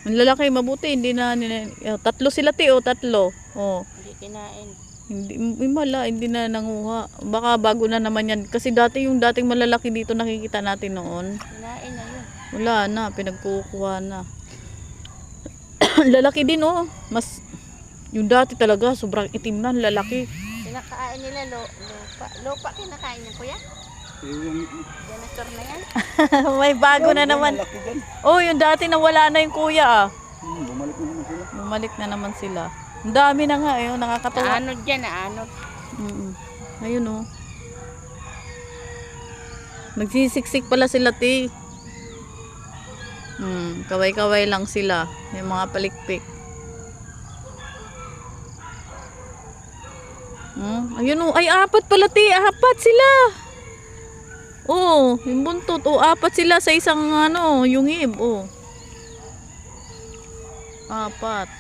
Ang lalaki, mabuti, hindi na, tatlo sila tatlo. Oh. Hindi kinain. Hindi na nanguha. Baka bago na naman yan. Kasi dati yung dating malalaki dito nakikita natin noon. Kinain na yun. Wala na, pinagkukuha na. Lalaki din Mas, yung dati talaga, sobrang itim na, lalaki. Kinakain nila lupa. Lupa kinakain niya, kuya? Dinosaur na yan? May bago na naman. Yung dati na wala na yung kuya Bumalik na naman sila. Ang dami na nga nakakatawa. Naanod dyan, naanod. Ayun Nagsisiksik pala sila, ti. Kaway-kaway lang sila. May mga palikpik. Ayun ay apat pala, ti. Apat sila. Yung buntot. Apat sila sa isang yungib. Apat.